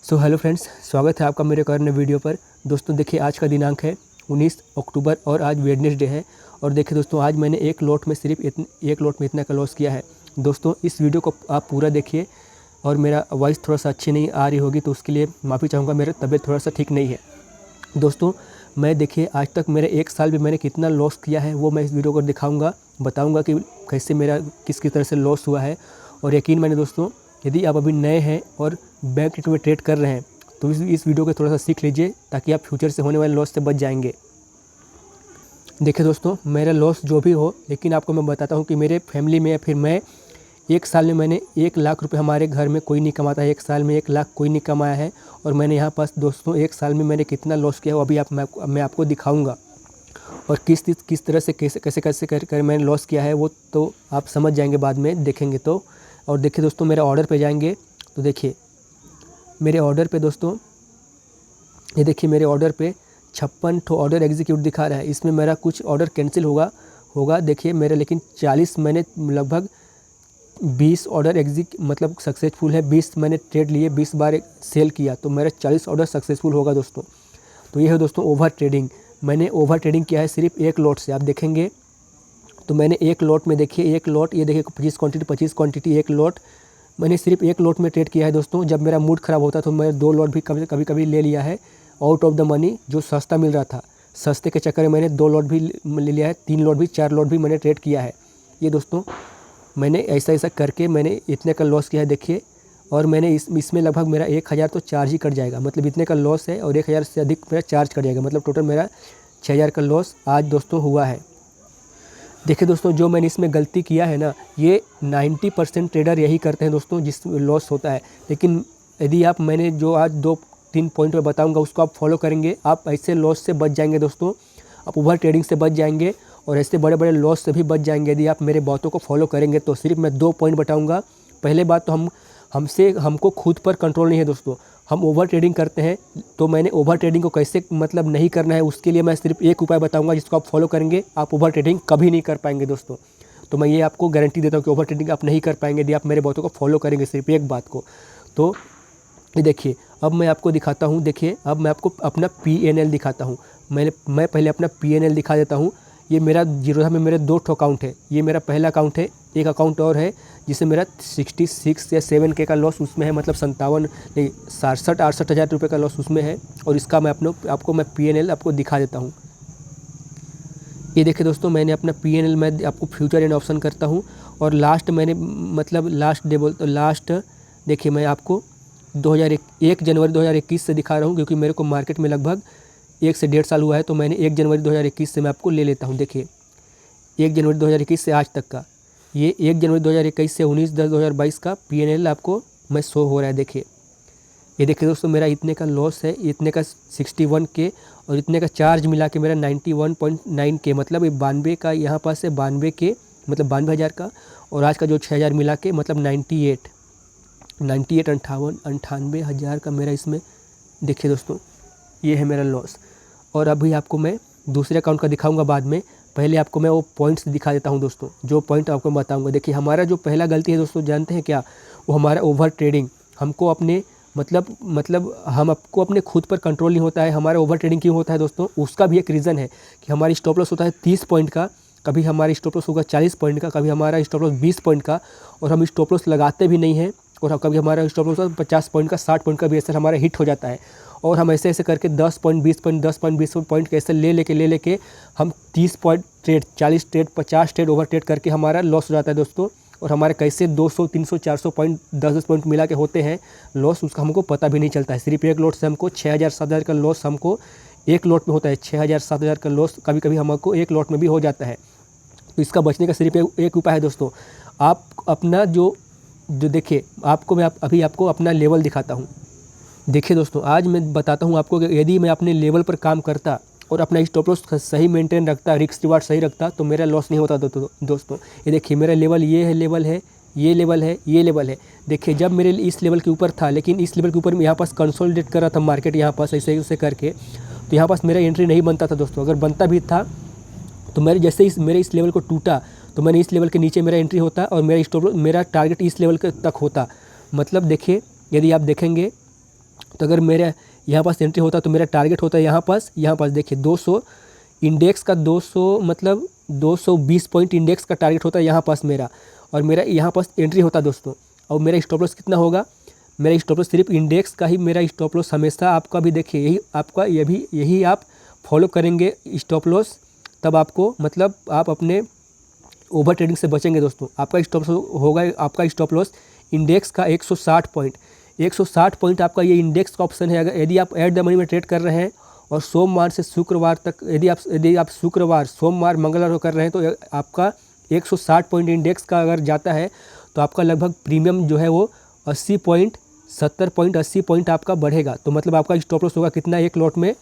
So hello friends, स्वागत है आपका मेरे एक और नए वीडियो पर। दोस्तों देखिए, आज का दिनांक है 19 अक्टूबर और आज वेडनेसडे है। और देखिए दोस्तों, आज मैंने एक लॉट में इतना का लॉस किया है। दोस्तों इस वीडियो को आप पूरा देखिए। और मेरा वॉइस थोड़ा सा अच्छी नहीं आ रही होगी तो उसके लिए माफ़ी चाहूँगा, मेरा तबीयत थोड़ा सा ठीक नहीं है। दोस्तों मैं देखिए, आज तक मेरे एक साल में मैंने कितना लॉस किया है वो मैं इस वीडियो को दिखाऊँगा, बताऊँगा कि कैसे मेरा किस तरह से लॉस हुआ है। और यकीन मानिए दोस्तों, यदि आप अभी नए हैं और बैंक निफ्टी में ट्रेड कर रहे हैं तो इस वीडियो को थोड़ा सा सीख लीजिए ताकि आप फ्यूचर से होने वाले लॉस से बच जाएंगे। देखिए दोस्तों, मेरा लॉस जो भी हो, लेकिन आपको मैं बताता हूँ कि मेरे फैमिली में या फिर मैं एक साल में मैंने 1 लाख रुपए, हमारे घर में कोई नहीं कमाता है, एक साल में 1 लाख कोई नहीं कमाया है। और मैंने यहाँ पास दोस्तों एक साल में मैंने कितना लॉस किया वो अभी मैं आपको दिखाऊँगा। और किस तरह से कैसे कर मैंने लॉस किया है वो तो आप समझ जाएंगे बाद में देखेंगे तो। और देखिए दोस्तों, मेरे ऑर्डर पे जाएंगे तो देखिए मेरे ऑर्डर पे दोस्तों, ये देखिए मेरे ऑर्डर पे 56 ठो ऑर्डर एग्जीक्यूट दिखा रहा है। इसमें मेरा कुछ ऑर्डर कैंसिल होगा देखिए मेरे, लेकिन 40 मैंने लगभग 20 ऑर्डर मतलब सक्सेसफुल है। 20 मैंने ट्रेड लिए, 20 बार सेल किया तो मेरा 40 ऑर्डर सक्सेसफुल होगा दोस्तों। तो ये है दोस्तों ओवर ट्रेडिंग। मैंने ओवर ट्रेडिंग किया है सिर्फ एक लॉट से। आप देखेंगे तो मैंने एक लॉट में देखिए, एक लॉट ये देखिए 25 क्वांटिटी एक लॉट मैंने सिर्फ एक लॉट में ट्रेड किया है दोस्तों। जब मेरा मूड ख़राब होता तो मैं 2 लॉट भी कभी ले लिया है आउट ऑफ द मनी, जो सस्ता मिल रहा था। सस्ते के चक्कर में मैंने 2 लॉट भी ले लिया है, 3 लॉट भी, 4 लॉट भी मैंने ट्रेड किया है। ये दोस्तों मैंने ऐसा करके मैंने इतने का लॉस किया है देखिए। और मैंने इसमें लगभग मेरा 1000 तो चार्ज ही कट जाएगा, मतलब इतने का लॉस है और 1000 से अधिक मेरा चार्ज कट जाएगा, मतलब टोटल मेरा 6000 का लॉस आज दोस्तों हुआ है। देखिए दोस्तों, जो मैंने इसमें गलती किया है ना, ये 90% ट्रेडर यही करते हैं दोस्तों जिस लॉस होता है। लेकिन यदि आप मैंने जो आज 2-3 पॉइंट में बताऊंगा उसको आप फॉलो करेंगे, आप ऐसे लॉस से बच जाएंगे दोस्तों। आप ओवर ट्रेडिंग से बच जाएंगे और ऐसे बड़े बड़े लॉस से भी बच जाएंगे यदि आप मेरे बातों को फॉलो करेंगे तो। सिर्फ मैं 2 पॉइंट बताऊँगा। पहले बात तो हमको खुद पर कंट्रोल नहीं है दोस्तों। हम ओवर ट्रेडिंग करते हैं, तो मैंने ओवर ट्रेडिंग को कैसे मतलब नहीं करना है उसके लिए मैं सिर्फ एक उपाय बताऊंगा जिसको आप फॉलो करेंगे, आप ओवर ट्रेडिंग कभी नहीं कर पाएंगे दोस्तों। तो मैं ये आपको गारंटी देता हूँ कि ओवर ट्रेडिंग आप नहीं कर पाएंगे यदि आप मेरे बातों को फॉलो करेंगे, सिर्फ एक बात को। तो ये देखिए, अब मैं आपको दिखाता हूँ। देखिए अब मैं आपको अपना PNL दिखाता हूँ। मैं पहले अपना PNL दिखा देता हूँ। ये मेरा जीरोधा में मेरे 2 ठो अकाउंट है। ये मेरा पहला अकाउंट है, एक अकाउंट और है जिससे मेरा 66 या 7K का लॉस उसमें है, मतलब 67-68 हज़ार रुपये का लॉस उसमें है। और इसका मैं आपको मैं PNL आपको दिखा देता हूँ। ये देखिए दोस्तों, मैंने अपना PNL मैं आपको फ्यूचर एंड ऑप्शन करता हूँ। और लास्ट मैंने मतलब लास्ट देखिए मैं आपको 1 जनवरी 2021 से दिखा रहा हूँ, क्योंकि मेरे को मार्केट में लगभग 1 से 1.5 साल हुआ है। तो मैंने 1 जनवरी 2021 से मैं आपको ले लेता हूँ। देखिए 1 जनवरी 2021 से आज तक का, ये 1 जनवरी 2021 से 19/10/2022 का PNL आपको मैं शो हो रहा है। देखिए ये देखिए दोस्तों, मेरा इतने का लॉस है, इतने का 61K और इतने का चार्ज मिला के मेरा 91.9K, मतलब ये 92 का, यहाँ पास से 92K मतलब 92,000 का। और आज का जो 6000 मिला के मतलब 98 हज़ार का मेरा इसमें। देखिए दोस्तों, ये है मेरा लॉस। और अभी आपको मैं दूसरे अकाउंट का दिखाऊंगा बाद में। पहले आपको मैं वो पॉइंट्स दिखा देता हूं दोस्तों, जो पॉइंट आपको बताऊंगा। देखिए हमारा जो पहला गलती है दोस्तों, जानते हैं क्या? वो हमारा ओवर ट्रेडिंग। हमको अपने मतलब हमको अपने खुद पर कंट्रोल नहीं होता है। हमारा ओवर ट्रेडिंग क्यों होता है दोस्तों? उसका भी एक रीज़न है कि हमारी स्टॉप लॉस होता है 30 पॉइंट का, कभी हमारी स्टॉप लॉस होगा 40 पॉइंट का, कभी हमारा स्टॉप लॉस 20 पॉइंट का। और हम स्टॉप लॉस लगाते भी नहीं हैं। और कभी हमारा स्टॉप लॉस 50 पॉइंट का, 60 पॉइंट का भी ऐसा हमारा हिट हो जाता है। और हम ऐसे करके 10 पॉइंट 20 पॉइंट 10 पॉइंट 20 पॉइंट कैसे ले लेके हम 30 point trade, 40 trade, 50 trade over trade करके हमारा लॉस हो जाता है दोस्तों। और हमारे कैसे 200 300 400 पॉइंट 10 पॉइंट मिला के होते हैं लॉस, उसका हमको पता भी नहीं चलता है। सिर्फ एक लॉट से हमको 6000 7000 का लॉस हमको एक लॉट में होता है। 6000 7000 का लॉस कभी हमको एक लॉट में भी हो जाता है। तो इसका बचने का सिर्फ एक उपाय है दोस्तों। आप अपना जो देखिए, मैं अभी आपको अपना लेवल दिखाता हूँ। देखिए दोस्तों, आज मैं बताता हूँ आपको कि यदि मैं अपने लेवल पर काम करता और अपना स्टॉप लॉस सही मेंटेन रखता, रिस्क रिवार्ड सही रखता, तो मेरा लॉस नहीं होता दोस्तों। ये देखिए मेरा लेवल, ये है लेवल है, ये लेवल है, ये लेवल है। देखिए जब मेरे इस लेवल के ऊपर था, लेकिन इस लेवल के ऊपर मैं यहाँ पास कंसोलिडेट कर रहा था मार्केट, यहाँ पास ऐसे करके, तो यहाँ पास मेरा एंट्री नहीं बनता था दोस्तों। अगर बनता भी था तो मेरे इस लेवल को टूटा तो मैंने इस लेवल के नीचे मेरा एंट्री होता और मेरा टारगेट इस लेवल के तक होता। मतलब देखिए, यदि आप देखेंगे तो अगर मेरे यहाँ पास एंट्री होता तो मेरा टारगेट होता है यहाँ पास देखिए 200 इंडेक्स का 200 मतलब 220 पॉइंट इंडेक्स का टारगेट होता है यहाँ पास मेरा, और मेरा यहाँ पास एंट्री होता दोस्तों। और मेरा स्टॉप लॉस कितना होगा, मेरा स्टॉप लॉस सिर्फ इंडेक्स का ही मेरा स्टॉप लॉस हमेशा आपका भी देखिए यही आपका यही आप फॉलो करेंगे स्टॉप लॉस, तब आपको मतलब आप अपने ओवर ट्रेडिंग से बचेंगे दोस्तों। आपका स्टॉप होगा आपका स्टॉप लॉस इंडेक्स का 160 पॉइंट, 160 पॉइंट आपका ये इंडेक्स का ऑप्शन है। अगर यदि आप एट द मनी में ट्रेड कर रहे हैं और सोमवार से शुक्रवार तक यदि आप शुक्रवार सोमवार मंगलवार को कर रहे हैं तो आपका 160 पॉइंट इंडेक्स का अगर जाता है तो आपका लगभग प्रीमियम जो है वो 80 पॉइंट 70 पॉइंट 80 पॉइंट आपका बढ़ेगा। तो मतलब आपका स्टॉप लॉस होगा कितना, एक लॉट में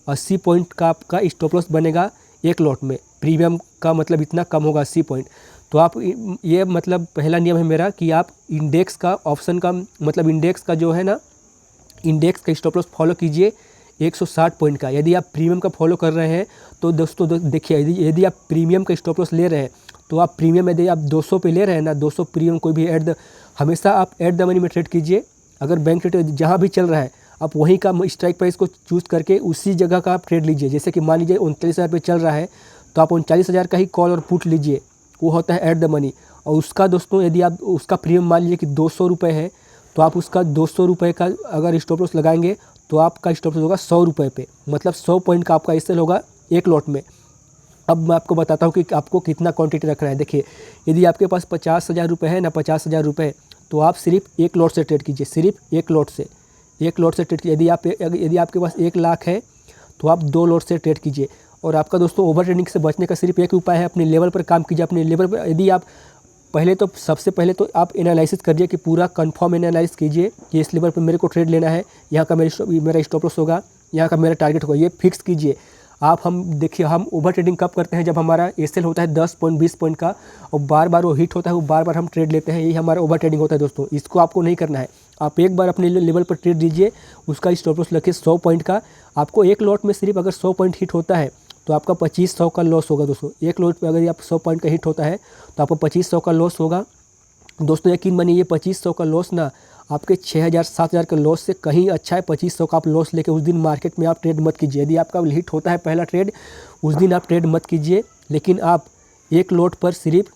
80 पॉइंट का आपका स्टॉप लॉस बनेगा एक लॉट में। प्रीमियम का मतलब इतना कम होगा 80 पॉइंट। तो आप ये मतलब पहला नियम है मेरा कि आप इंडेक्स का ऑप्शन का मतलब इंडेक्स का जो है ना, इंडेक्स का स्टॉप लॉस फॉलो कीजिए 160 पॉइंट का। यदि आप प्रीमियम का फॉलो कर रहे हैं तो दोस्तों देखिए यदि आप प्रीमियम का स्टॉप लॉस ले रहे हैं तो आप प्रीमियम यदि आप 200 पे ले रहे हैं ना, 200 प्रीमियम कोई भी हमेशा आप एट द मनी में ट्रेड कीजिए। अगर बैंक रेट जहाँ भी चल रहा है आप वहीं का स्ट्राइक प्राइस को चूज़ करके उसी जगह का आप ट्रेड लीजिए। जैसे कि मान लीजिए 39,000 पे चल रहा है तो आप 39,000 का ही कॉल और पुट लीजिए, वो होता है एट द मनी। और उसका दोस्तों यदि आप उसका प्रीमियम मान लीजिए कि 200 रुपये है तो आप उसका 200 रुपये का अगर स्टॉप लॉस लगाएंगे तो आपका स्टॉप लॉस होगा 100 रुपये पे, मतलब 100 पॉइंट का आपका एसएल होगा एक लॉट में। अब मैं आपको बताता हूँ कि आपको कितना क्वांटिटी रखना है। देखिए यदि आपके पास 50,000 रुपये है ना, 50,000 रुपये, तो आप सिर्फ एक लॉट से ट्रेड कीजिए, सिर्फ एक लॉट से ट्रेड कीजिए। यदि आपके पास 1 लाख है तो आप 2 लॉट से ट्रेड कीजिए। और आपका दोस्तों ओवर ट्रेडिंग से बचने का सिर्फ एक उपाय है, अपने लेवल पर काम कीजिए। अपने लेवल पर यदि आप सबसे पहले तो आप एनालिसिस करिए कि पूरा कंफर्म एनालिसिस कीजिए कि इस लेवल पर मेरे को ट्रेड लेना है, यहाँ का मेरा स्टॉप लॉस होगा, यहाँ का मेरा टारगेट होगा, ये फिक्स कीजिए आप। देखिए हम ओवर ट्रेडिंग कब करते हैं, जब हमारा एसएल होता है 10 पॉइंट 20 पॉइंट का और बार बार वो हिट होता है, वो बार बार हम ट्रेड लेते हैं, यही हमारा ओवर ट्रेडिंग होता है दोस्तों। इसको आपको नहीं करना है। आप एक बार अपने लेवल पर ट्रेड दीजिए, उसका स्टॉप लॉस रखिए 100 पॉइंट का। आपको एक लॉट में सिर्फ अगर 100 पॉइंट हिट होता है तो आपका 2500 का लॉस होगा दोस्तों। एक लॉट पे अगर आप 100 पॉइंट का हिट होता है तो आपको 2500 का लॉस होगा दोस्तों। यकीन मानिए ये 2500 का लॉस ना आपके 6,000 7,000 के लॉस से कहीं अच्छा है। 2500 का आप लॉस लेके उस दिन मार्केट में आप ट्रेड मत कीजिए। यदि आपका हिट होता है पहला ट्रेड, उस दिन आप ट्रेड मत कीजिए, लेकिन आप एक लॉट पर सिर्फ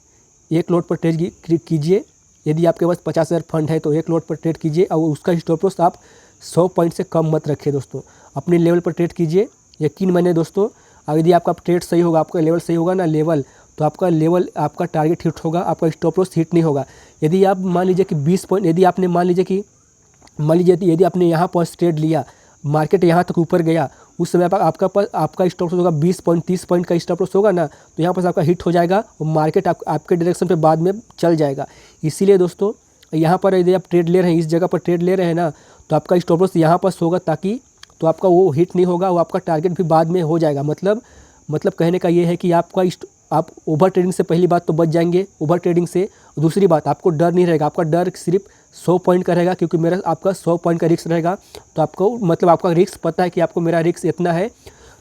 एक लॉट पर ट्रेड कीजिए। यदि आपके पास 50,000 फंड है तो एक लॉट पर ट्रेड कीजिए और उसका स्टॉप लॉस आप 100 पॉइंट से कम मत रखिए दोस्तों। अपने लेवल पर ट्रेड कीजिए। यकीन मानिए दोस्तों, यदि आपका ट्रेड सही होगा, आपका लेवल सही होगा ना लेवल, तो आपका टारगेट हिट होगा, आपका स्टॉप लॉस हिट नहीं होगा। यदि आप मान लीजिए कि 20 पॉइंट यदि आपने मान लीजिए यदि आपने यहाँ पर ट्रेड लिया, मार्केट यहाँ तक ऊपर गया, उस समय आपका स्टॉप लॉस होगा 20 पॉइंट 30 पॉइंट का स्टॉप लॉस होगा ना, तो यहाँ पर आपका हिट हो जाएगा और मार्केट आपके डायरेक्शन पे बाद में चल जाएगा। इसीलिए दोस्तों यहाँ पर यदि आप ट्रेड ले रहे हैं, इस जगह पर ट्रेड ले रहे हैं ना, तो आपका स्टॉप लॉस यहाँ पर होगा, ताकि तो आपका वो हिट नहीं होगा, वो आपका टारगेट भी बाद में हो जाएगा। मतलब कहने का ये है कि आप ओवर ट्रेडिंग से पहली बात तो बच जाएंगे, ओवर ट्रेडिंग से। दूसरी बात, आपको डर नहीं रहेगा, आपका डर सिर्फ 100 पॉइंट का रहेगा, क्योंकि आपका 100 पॉइंट का रिस्क रहेगा। तो आपको मतलब आपका रिस्क पता है कि आपको मेरा रिस्क इतना है,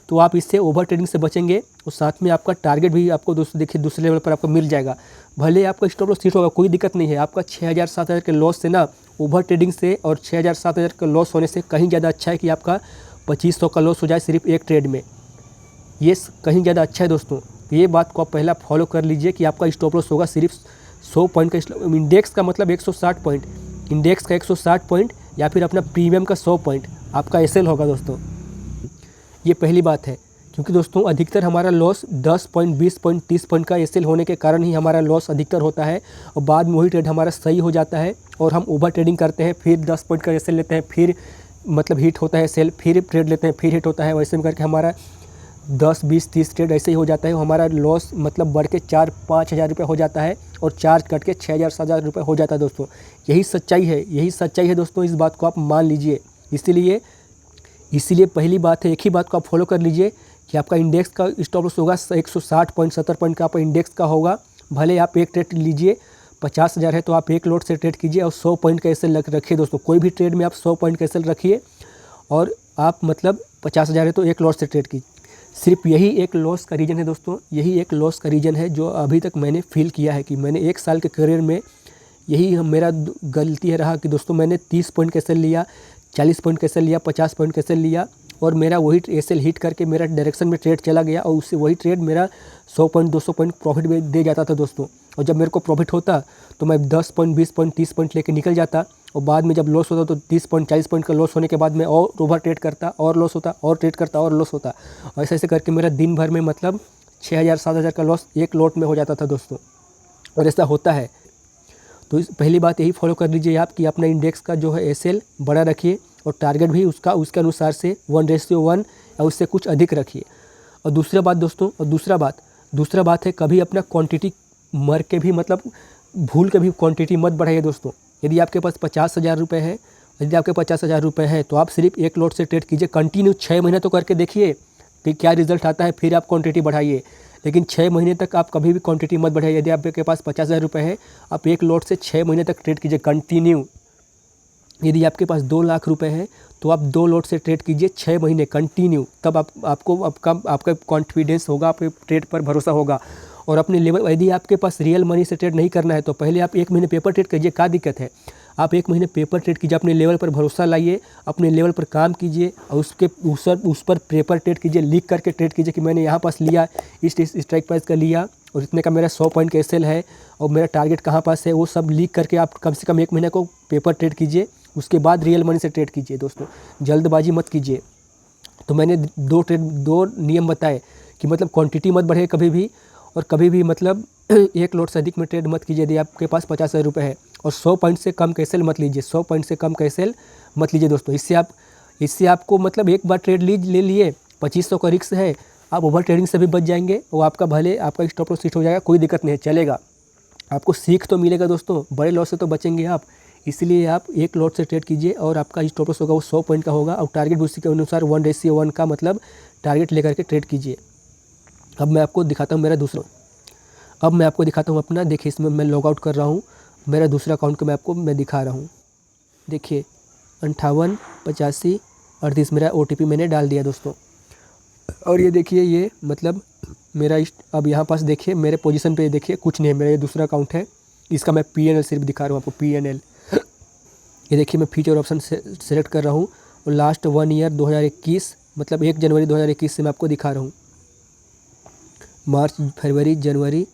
तो आप इससे ओवर ट्रेडिंग से बचेंगे और साथ में आपका टारगेट भी आपको देखिए दूसरे लेवल पर आपको मिल जाएगा। भले आपका स्टॉप लॉस हिट होगा, कोई दिक्कत नहीं है। आपका 6,000 7,000 के लॉस से ना, ओवर ट्रेडिंग से और 6,000 7,000 का लॉस होने से कहीं ज़्यादा अच्छा है कि आपका 2500 का लॉस हो जाए सिर्फ एक ट्रेड में। ये कहीं ज़्यादा अच्छा है दोस्तों। ये बात को आप पहला फॉलो कर लीजिए कि आपका स्टॉप लॉस होगा सिर्फ 100 पॉइंट का। इंडेक्स का मतलब 160 पॉइंट, इंडेक्स का 160 पॉइंट या फिर अपना प्रीमियम का 100 पॉइंट आपका एसएल होगा दोस्तों। ये पहली बात है, क्योंकि दोस्तों अधिकतर हमारा लॉस 10 पॉइंट 20 पॉइंट 30 पॉइंट का एसएल होने के कारण ही हमारा लॉस अधिकतर होता है और बाद में वही ट्रेड हमारा सही हो जाता है और हम ओवर ट्रेडिंग करते हैं, फिर 10 पॉइंट का एसएल लेते हैं, फिर मतलब हिट होता है सेल, फिर ट्रेड लेते हैं, फिर हिट होता है। वैसे में करके हमारा 10 20 30 ट्रेड ऐसे ही हो जाता है। हमारा लॉस मतलब बढ़ के 4-5 हज़ार रुपये हो जाता है और चार्ज कट के 6,000 7,000 रुपये हो जाता है दोस्तों। यही सच्चाई है दोस्तों। इस बात को आप मान लीजिए। इसीलिए पहली बात है, एक ही बात को आप फॉलो कर लीजिए कि आपका इंडेक्स का स्टॉप लॉस होगा 160 पॉइंट 70 पॉइंट का आपका इंडेक्स का होगा। भले आप एक ट्रेड लीजिए, 50,000 है तो आप एक लॉट से ट्रेड कीजिए और 100 पॉइंट का एसएल रखिए दोस्तों। कोई भी ट्रेड में आप 100 पॉइंट का एसएल रखिए और आप मतलब 50,000 है तो एक लॉट से ट्रेड कीजिए। सिर्फ यही एक लॉस का रीज़न है दोस्तों, यही एक लॉस का रीज़न है जो अभी तक मैंने फील किया है कि मैंने 1 साल के करियर में यही मेरा गलती है रहा कि दोस्तों मैंने 30 पॉइंट का एसएल लिया, 40 पॉइंट कैसे लिया, 50 पॉइंट कैसे लिया, और मेरा वही एसएल हिट करके मेरा डायरेक्शन में ट्रेड चला गया और उससे वही ट्रेड मेरा 100 पॉइंट 200 पॉइंट प्रॉफिट में दे जाता था दोस्तों। और जब मेरे को प्रॉफिट होता तो मैं 10 पॉइंट 20 पॉइंट 30 पॉइंट लेके निकल जाता, और बाद में जब लॉस होता तो 30 पॉइंट 40 पॉइंट का लॉस होने के बाद मैं और ओवर ट्रेड करता, और लॉस होता, और ट्रेड करता, और लॉस होता, और ऐसे ऐसे करके मेरा दिन भर में मतलब 6000 7000 का लॉस एक लॉट में हो जाता था दोस्तों। और ऐसा होता है। तो पहली बात यही फॉलो कर लीजिए आप कि अपना इंडेक्स का जो है एसएल बड़ा रखिए, और टारगेट भी उसके अनुसार से 1:1 या उससे कुछ अधिक रखिए। और दूसरा बात दोस्तों, और दूसरा बात है कभी अपना क्वांटिटी मर के भी मतलब भूल के भी क्वांटिटी मत बढ़ाइए दोस्तों। यदि आपके पास 50,000 रुपये है, यदि आपके 50,000 रुपये है तो आप सिर्फ एक लॉट से ट्रेड कीजिए, कंटिन्यू 6 महीने तो करके देखिए कि क्या रिजल्ट आता है, फिर आप क्वांटिटी बढ़ाइए। लेकिन 6 महीने तक आप कभी भी क्वांटिटी मत बढ़ाइए। यदि आपके पास 50,000 रुपये है, आप एक लॉट से 6 महीने तक ट्रेड कीजिए कंटिन्यू। यदि आपके पास 2 लाख रुपए है तो आप 2 लॉट से ट्रेड कीजिए 6 महीने कंटिन्यू, तब आपका कॉन्फिडेंस होगा, आपके ट्रेड पर भरोसा होगा। और अपने लेवल, यदि आपके पास रियल मनी से ट्रेड नहीं करना है तो पहले आप 1 महीने पेपर ट्रेड कीजिए, क्या दिक्कत है। आप 1 महीने पेपर ट्रेड कीजिए, अपने लेवल पर भरोसा लाइए, अपने लेवल पर काम कीजिए, और उस पर पेपर ट्रेड कीजिए, लिख करके ट्रेड कीजिए कि मैंने यहाँ पास लिया, इस स्ट्राइक प्राइस का लिया, और इतने का मेरा 100 पॉइंट का एसएल है, और मेरा टारगेट कहाँ पास है, वो सब लिख करके आप कम से कम 1 महीने को पेपर ट्रेड कीजिए। उसके बाद रियल मनी से ट्रेड कीजिए दोस्तों, जल्दबाजी मत कीजिए। तो मैंने 2 नियम बताए कि मतलब क्वांटिटी मत बढ़े कभी भी, और कभी भी मतलब एक लॉट से अधिक में ट्रेड मत कीजिए यदि आपके पास 50,000 रुपये है, और 100 पॉइंट से कम का एसएल मत लीजिए, 100 पॉइंट से कम का एसएल मत लीजिए दोस्तों। इससे आपको मतलब एक बार ट्रेड ले लिए, 2500 का रिस्क है, आप ओवर ट्रेडिंग से भी बच जाएंगे, और आपका स्टॉप लॉस हिट हो जाएगा, कोई दिक्कत नहीं है, चलेगा। आपको सीख तो मिलेगा दोस्तों, बड़े लॉस से तो बचेंगे आप। इसलिए आप एक लॉट से ट्रेड कीजिए, और आपका स्टॉप लॉस होगा वो 100 पॉइंट का होगा, और टारगेट उसी के अनुसार 1:1 का मतलब टारगेट लेकर के ट्रेड कीजिए। अब मैं आपको दिखाता हूँ अपना, देखिए इसमें मैं लॉग आउट कर रहा हूँ, मेरा दूसरा अकाउंट को मैं दिखा रहा हूँ। देखिए 58 85 38 मेरा OTP मैंने डाल दिया दोस्तों। और ये देखिए, ये मतलब मेरा अब यहाँ पास देखिए मेरे पोजीशन पे देखिए कुछ नहीं है, मेरा ये दूसरा अकाउंट है, इसका मैं PNL सिर्फ दिखा रहा हूँ आपको, PNL। ये देखिए मैं फीचर ऑप्शन से सेलेक्ट कर रहा हूँ, और लास्ट 1 ईयर 2021 मतलब 1 जनवरी 2021 से मैं आपको दिखा रहा हूँ। मार्च फरवरी जनवरी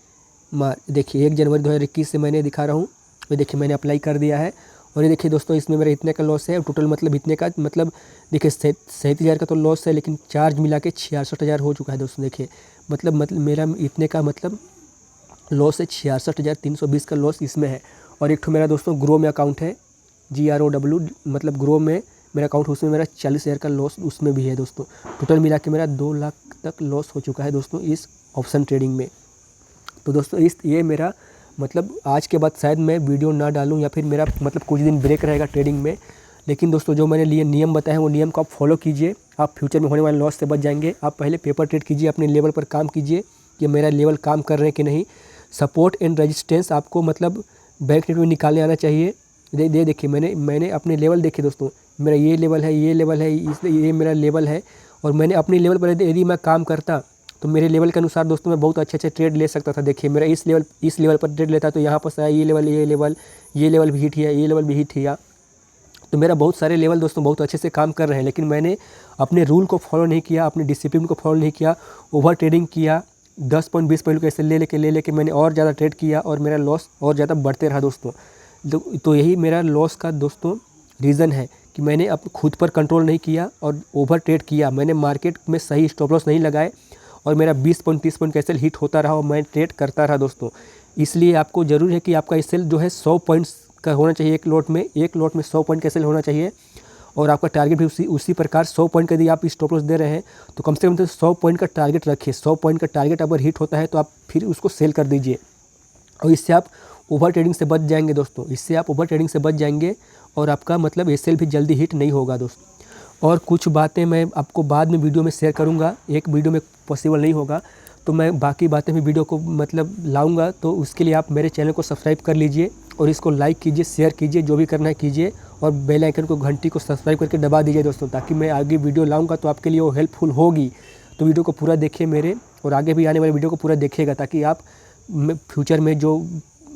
मार्च, देखिए 1 जनवरी 2021 से मैंने दिखा रहा हूँ। ये देखिए मैंने अप्लाई कर दिया है, और ये देखिए दोस्तों इसमें मेरा इतने का लॉस है, टोटल मतलब इतने का मतलब देखिए 37,000 का तो लॉस है, लेकिन चार्ज मिला के 66,000 हो चुका है दोस्तों। देखिए मतलब मेरा इतने का मतलब लॉस है, 66,320 का लॉस इसमें है। और एक तो मेरा दोस्तों ग्रो में अकाउंट है, GROW मतलब ग्रो में मेरा अकाउंट, उसमें मेरा 40,000 का लॉस उसमें भी है दोस्तों। टोटल मिला के मेरा 2 लाख तक लॉस हो चुका है दोस्तों इस ऑप्शन ट्रेडिंग में। तो दोस्तों ये मेरा मतलब आज के बाद शायद मैं वीडियो ना डालूं, या फिर मेरा मतलब कुछ दिन ब्रेक रहेगा ट्रेडिंग में। लेकिन दोस्तों जो मैंने लिए नियम बताए हैं वो नियम को आप फॉलो कीजिए, आप फ्यूचर में होने वाले लॉस से बच जाएंगे। आप पहले पेपर ट्रेड कीजिए, अपने लेवल पर काम कीजिए कि मेरा लेवल काम कर रहे हैं कि नहीं। सपोर्ट एंड रेजिस्टेंस आपको मतलब बैंक निफ्टी में निकालने आना चाहिए। देखिए मैंने अपने लेवल देखिए दोस्तों, मेरा ये लेवल है, ये मेरा लेवल है, और मैंने अपने लेवल पर यदि मैं काम करता तो मेरे लेवल के अनुसार दोस्तों मैं बहुत अच्छे ट्रेड ले सकता था। देखिए मेरा इस लेवल पर ट्रेड लेता तो यहाँ पर आया ये लेवल भी हिट किया, ये लेवल भी हिट किया। तो मेरा बहुत सारे लेवल दोस्तों बहुत अच्छे से काम कर रहे हैं, लेकिन मैंने अपने रूल को फॉलो नहीं किया, अपने डिसिप्लिन को फॉलो नहीं किया, ओवर ट्रेडिंग किया, 10 पॉइंट 20 पॉइंट को ऐसे ले लेके मैंने और ज़्यादा ट्रेड किया, और मेरा लॉस और ज़्यादा बढ़ते रहा दोस्तों। तो यही मेरा लॉस का दोस्तों रीज़न है कि मैंने खुद पर कंट्रोल नहीं किया और ओवर ट्रेड किया। मैंने मार्केट में सही स्टॉप लॉस नहीं लगाए, और मेरा 20 पॉइंट 30 पॉइंट का एसएल हिट होता रहा, और मैं ट्रेड करता रहा दोस्तों। इसलिए आपको ज़रूरी है कि आपका एसएल जो है 100 पॉइंट्स का होना चाहिए एक लॉट में 100 पॉइंट का एसएल होना चाहिए, और आपका टारगेट भी उसी प्रकार 100 पॉइंट का यदि आप स्टॉप लॉस दे रहे हैं तो कम से कम तो 100 पॉइंट का टारगेट रखिए। 100 पॉइंट का टारगेट अगर हिट होता है तो आप फिर उसको सेल कर दीजिए, और इससे आप ओवर ट्रेडिंग से बच जाएंगे दोस्तों। इससे आप ओवर ट्रेडिंग से बच जाएंगे, और आपका मतलब एसएल भी जल्दी हिट नहीं होगा दोस्तों। और कुछ बातें मैं आपको बाद में वीडियो में शेयर करूंगा, एक वीडियो में पॉसिबल नहीं होगा, तो मैं बाकी बातें भी वीडियो को मतलब लाऊंगा। तो उसके लिए आप मेरे चैनल को सब्सक्राइब कर लीजिए, और इसको लाइक कीजिए, शेयर कीजिए, जो भी करना है कीजिए, और बेल आइकन को घंटी को सब्सक्राइब करके दबा दीजिए दोस्तों, ताकि मैं आगे वीडियो लाऊंगा तो आपके लिए वो हेल्पफुल होगी। तो वीडियो को पूरा देखिए मेरे, और आगे भी आने वाले वीडियो को पूरा देखिएगा, ताकि आप फ्यूचर में जो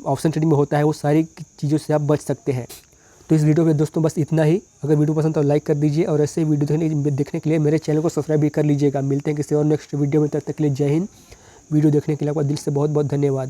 ऑप्शन ट्रेडिंग में होता है वो सारी चीज़ों से आप बच सकते हैं। तो इस वीडियो में दोस्तों बस इतना ही। अगर वीडियो पसंद तो लाइक कर दीजिए और ऐसे ही वीडियो देखने के लिए मेरे चैनल को सब्सक्राइब भी कर लीजिएगा। मिलते हैं किसी और नेक्स्ट वीडियो में, तब तक के लिए जय हिंद। वीडियो देखने के लिए आपका दिल से बहुत बहुत धन्यवाद।